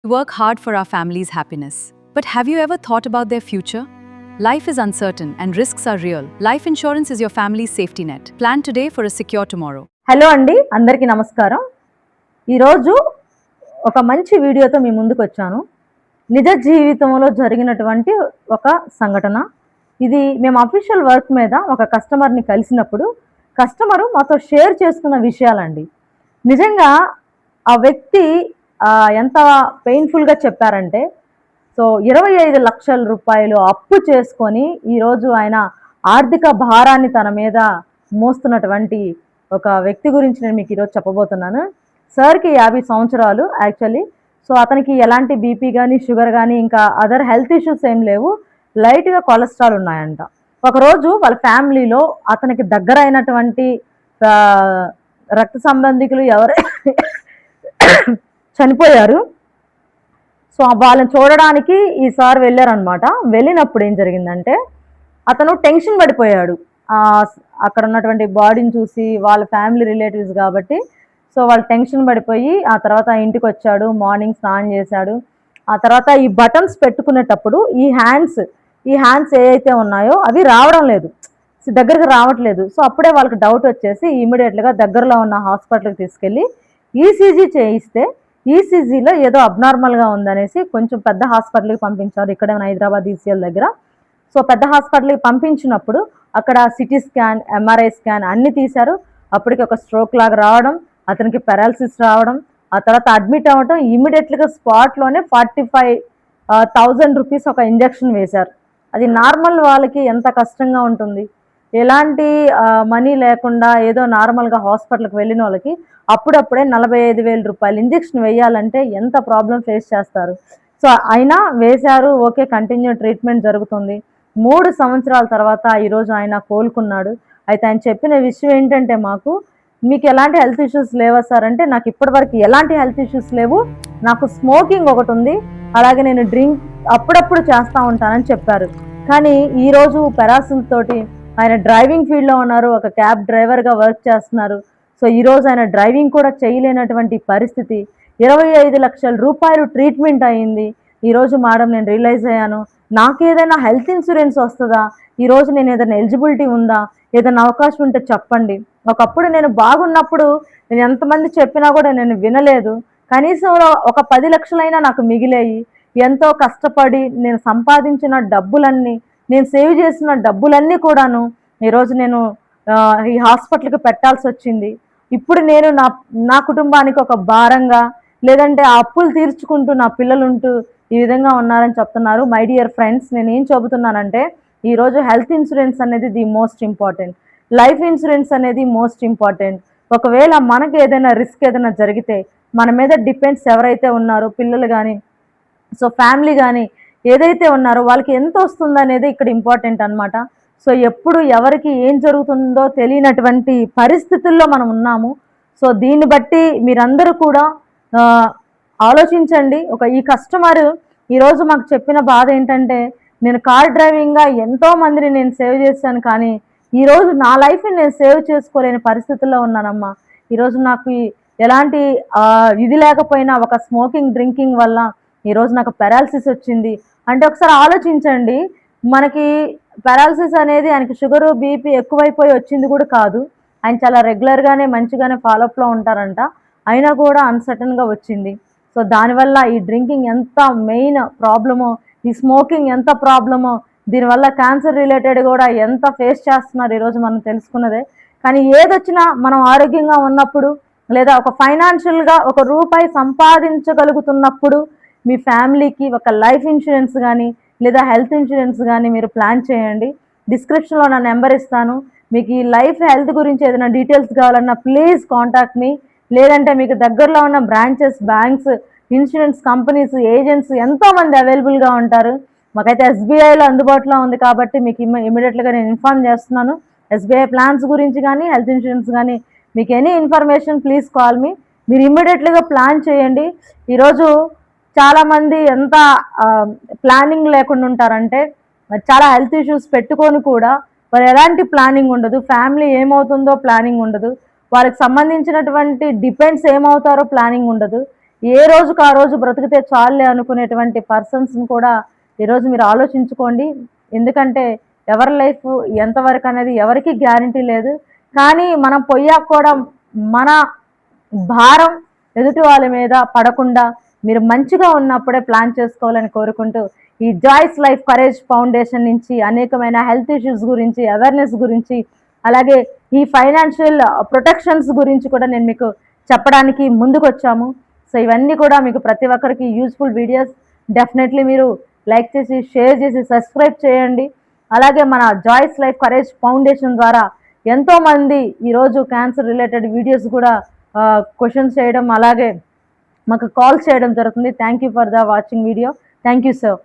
We work hard for our family's happiness. But have you ever thought about their future? Life is uncertain and risks are real. Life insurance is your family's safety net. Plan today for a secure tomorrow. Hello అండి, అందరికీ నమస్కారం. ఈరోజు ఒక మంచి వీడియోతో మీ ముందుకు వచ్చాను. నిజ జీవితంలో జరిగినటువంటి ఒక సంఘటన. ఇది మేము అఫీషియల్ వర్క్ మీద ఒక కస్టమర్ని కలిసినప్పుడు కస్టమరు మాతో షేర్ చేసుకున్న విషయాలండి. నిజంగా ఆ వ్యక్తి ఎంత పెయిన్ఫుల్గా చెప్పారంటే, సో 25 లక్షల రూపాయలు అప్పు చేసుకొని ఈరోజు ఆయన ఆర్థిక భారాన్ని తన మీద మోస్తున్నటువంటి ఒక వ్యక్తి గురించి నేను మీకు ఈరోజు చెప్పబోతున్నాను. సార్కి 50 సంవత్సరాలు యాక్చువల్లీ. సో అతనికి ఎలాంటి బీపీ కానీ షుగర్ కానీ ఇంకా అదర్ హెల్త్ ఇష్యూస్ ఏం లేవు. లైట్గా కొలెస్ట్రాల్ ఉన్నాయంట. ఒకరోజు వాళ్ళ ఫ్యామిలీలో అతనికి దగ్గర అయినటువంటి రక్త సంబంధికులు ఎవరు చనిపోయారు. సో వాళ్ళని చూడడానికి ఈ సార్ వెళ్ళారనమాట. వెళ్ళినప్పుడు ఏం జరిగిందంటే, అతను టెన్షన్ పడిపోయాడు. అక్కడ ఉన్నటువంటి బాడీని చూసి, వాళ్ళ ఫ్యామిలీ రిలేటివ్స్ కాబట్టి సో వాళ్ళు టెన్షన్ పడిపోయి ఆ తర్వాత ఇంటికి వచ్చాడు. మార్నింగ్ స్నానం చేశాడు. ఆ తర్వాత ఈ బటన్స్ పెట్టుకునేటప్పుడు ఈ హ్యాండ్స్ ఏవైతే ఉన్నాయో అవి రావడం లేదు, దగ్గరకు రావట్లేదు. సో అప్పుడే వాళ్ళకి డౌట్ వచ్చేసి ఇమీడియట్గా దగ్గరలో ఉన్న హాస్పిటల్కి తీసుకెళ్ళి ఈసీజీ చేయిస్తే ఈసీజీలో ఏదో అబ్నార్మల్గా ఉందనేసి కొంచెం పెద్ద హాస్పిటల్కి పంపించారు, ఇక్కడ హైదరాబాద్ ఈసీఎల్ దగ్గర. సో పెద్ద హాస్పిటల్కి పంపించినప్పుడు అక్కడ సిటీ స్కాన్, ఎంఆర్ఐ స్కాన్ అన్నీ తీశారు. అప్పటికి ఒక స్ట్రోక్ లాగా రావడం, అతనికి పెరాలసిస్ రావడం, ఆ తర్వాత అడ్మిట్ అవ్వడం. ఇమీడియట్గా స్పాట్లోనే 45,000 రూపీస్ ఒక ఇంజెక్షన్ వేశారు. అది నార్మల్ వాళ్ళకి ఎంత కష్టంగా ఉంటుంది. ఎలాంటి మనీ లేకుండా ఏదో నార్మల్గా హాస్పిటల్కి వెళ్ళిన వాళ్ళకి అప్పుడప్పుడే 45,000 రూపాయలు ఇంజెక్షన్ వేయాలంటే ఎంత ప్రాబ్లం ఫేస్ చేస్తారు. సో అయినా వేశారు. ఓకే, కంటిన్యూ ట్రీట్మెంట్ జరుగుతుంది. 3 సంవత్సరాల తర్వాత ఈరోజు ఆయన కోలుకున్నాడు. అయితే ఆయన చెప్పిన విషయం ఏంటంటే, మీకు ఎలాంటి హెల్త్ ఇష్యూస్ లేవా సార్ అంటే, నాకు ఇప్పటివరకు ఎలాంటి హెల్త్ ఇష్యూస్ లేవు, నాకు స్మోకింగ్ ఒకటి ఉంది, అలాగే నేను డ్రింక్ అప్పుడప్పుడు చేస్తూ ఉంటానని చెప్పారు. కానీ ఈరోజు పెరాసిల్ తోటి ఆయన డ్రైవింగ్ ఫీల్డ్లో ఉన్నారు, ఒక క్యాబ్ డ్రైవర్గా వర్క్ చేస్తున్నారు. సో ఈరోజు ఆయన డ్రైవింగ్ కూడా చేయలేనటువంటి పరిస్థితి. 25 లక్షల రూపాయలు ట్రీట్మెంట్ అయ్యింది. ఈరోజు మేడం నేను రియలైజ్ అయ్యాను, నాకు ఏదైనా హెల్త్ ఇన్సూరెన్స్ వస్తుందా, ఈరోజు నేను ఏదైనా ఎలిజిబిలిటీ ఉందా, ఏదైనా అవకాశం ఉంటే చెప్పండి. ఒకప్పుడు నేను బాగున్నప్పుడు నేను ఎంతమంది చెప్పినా కూడా నేను వినలేదు. కనీసం ఒక 10 లక్షలైనా నాకు మిగిలేయి. ఎంతో కష్టపడి నేను సంపాదించిన డబ్బులన్నీ, నేను సేవ్ చేసిన డబ్బులన్నీ కూడాను ఈరోజు నేను ఈ హాస్పిటల్కి పెట్టాల్సి వచ్చింది. ఇప్పుడు నేను నా కుటుంబానికి ఒక భారంగా, లేదంటే ఆ అప్పులు తీర్చుకుంటూ నా పిల్లలు ఉంటూ ఈ విధంగా ఉన్నారని చెప్తున్నారు. మై డియర్ ఫ్రెండ్స్, నేను ఏం చెబుతున్నానంటే, ఈరోజు హెల్త్ ఇన్సూరెన్స్ అనేది the most important, life insurance అనేది మోస్ట్ ఇంపార్టెంట్. ఒకవేళ మనకి ఏదైనా రిస్క్ ఏదైనా జరిగితే మన మీద డిపెండ్స్ ఎవరైతే ఉన్నారో, పిల్లలు కానీ, సో ఫ్యామిలీ కానీ ఏదైతే ఉన్నారో వాళ్ళకి ఎంత వస్తుంది అనేది ఇక్కడ ఇంపార్టెంట్ అనమాట. సో ఎప్పుడు ఎవరికి ఏం జరుగుతుందో తెలియనటువంటి పరిస్థితుల్లో మనం ఉన్నాము. సో దీన్ని బట్టి మీరందరూ కూడా ఆలోచించండి. ఈ కస్టమర్ ఈరోజు మాకు చెప్పిన బాధ ఏంటంటే, నేను కార్ డ్రైవింగ్గా ఎంతోమందిని నేను సేవ్ చేశాను, కానీ ఈరోజు నా లైఫ్ని నేను సేవ్ చేసుకోలేని పరిస్థితుల్లో ఉన్నానమ్మా. ఈరోజు నాకు ఎలాంటి ఇది లేకపోయినా ఒక స్మోకింగ్ డ్రింకింగ్ వల్ల ఈరోజు నాకు పెరాలసిస్ వచ్చింది అంటే, ఒకసారి ఆలోచించండి. మనకి పెరాలసిస్ అనేది ఆయనకి షుగరు బీపీ ఎక్కువైపోయి వచ్చింది కూడా కాదు. ఆయన చాలా రెగ్యులర్గానే మంచిగానే ఫాలోఅప్లో ఉంటారంట, అయినా కూడా అన్సర్టన్గా వచ్చింది. సో దానివల్ల ఈ డ్రింకింగ్ ఎంత మెయిన్ ప్రాబ్లమో, ఈ స్మోకింగ్ ఎంత ప్రాబ్లమో, దీనివల్ల క్యాన్సర్ రిలేటెడ్ కూడా ఎంత ఫేస్ చేస్తున్నారు ఈరోజు మనం తెలుసుకున్నదే. కానీ ఏదొచ్చినా మనం ఆరోగ్యంగా ఉన్నప్పుడు, లేదా ఒక ఫైనాన్షియల్గా ఒక రూపాయి సంపాదించగలుగుతున్నప్పుడు మీ ఫ్యామిలీకి ఒక లైఫ్ ఇన్సూరెన్స్ కానీ లేదా హెల్త్ ఇన్సూరెన్స్ కానీ మీరు ప్లాన్ చేయండి. డిస్క్రిప్షన్లో నా నెంబర్ ఇస్తాను. మీకు ఈ లైఫ్ హెల్త్ గురించి ఏదైనా డీటెయిల్స్ కావాలన్నా ప్లీజ్ కాంటాక్ట్ మీ. లేదంటే మీకు దగ్గరలో ఉన్న branches, banks, insurance companies, agents ఎంతోమంది అవైలబుల్గా ఉంటారు. మాకైతే ఎస్బీఐలో అందుబాటులో ఉంది కాబట్టి మీకు ఇమీడియట్గా నేను ఇన్ఫార్మ్ చేస్తున్నాను. ఎస్బీఐ ప్లాన్స్ గురించి కానీ హెల్త్ ఇన్సూరెన్స్ కానీ మీకు any information please call me. మీరు ఇమీడియట్గా ప్లాన్ చేయండి. ఈరోజు చాలామంది ఎంత ప్లానింగ్ లేకుండా ఉంటారంటే, చాలా హెల్త్ ఇష్యూస్ పెట్టుకొని కూడా వాళ్ళు ఎలాంటి ప్లానింగ్ ఉండదు, ఫ్యామిలీ ఏమవుతుందో ప్లానింగ్ ఉండదు, వాళ్ళకి సంబంధించినటువంటి డిపెండ్స్ ఏమవుతారో ప్లానింగ్ ఉండదు. ఏ రోజుకు ఆ రోజు బ్రతికితే చాలే అనుకునేటువంటి పర్సన్స్ని కూడా ఈరోజు మీరు ఆలోచించుకోండి. ఎందుకంటే ఎవరి లైఫ్ ఎంతవరకు అనేది ఎవరికి గ్యారంటీ లేదు. కానీ మనం పొయ్యాక కూడా మన భారం ఎదుటి వాళ్ళ మీద పడకుండా మీరు మంచిగా ఉన్నప్పుడే ప్లాన్ చేసుకోవాలని కోరుకుంటూ, ఈ జాయ్స్ లైఫ్ కరేజ్ ఫౌండేషన్ నుంచి అనేకమైన హెల్త్ ఇష్యూస్ గురించి, అవేర్నెస్ గురించి, అలాగే ఈ ఫైనాన్షియల్ ప్రొటెక్షన్స్ గురించి కూడా నేను మీకు చెప్పడానికి ముందుకు వచ్చాము. సో ఇవన్నీ కూడా మీకు ప్రతి ఒక్కరికి యూస్ఫుల్ వీడియోస్. డెఫినెట్లీ మీరు లైక్ చేసి, షేర్ చేసి, సబ్స్క్రైబ్ చేయండి. అలాగే మన జాయ్స్ లైఫ్ కరేజ్ ఫౌండేషన్ ద్వారా ఎంతోమంది ఈరోజు క్యాన్సర్ రిలేటెడ్ వీడియోస్ కూడా క్వశ్చన్స్ చేయడం, అలాగే మాకు కాల్ చేయడం జరుగుతుంది. Thank you for the watching video. Thank you sir.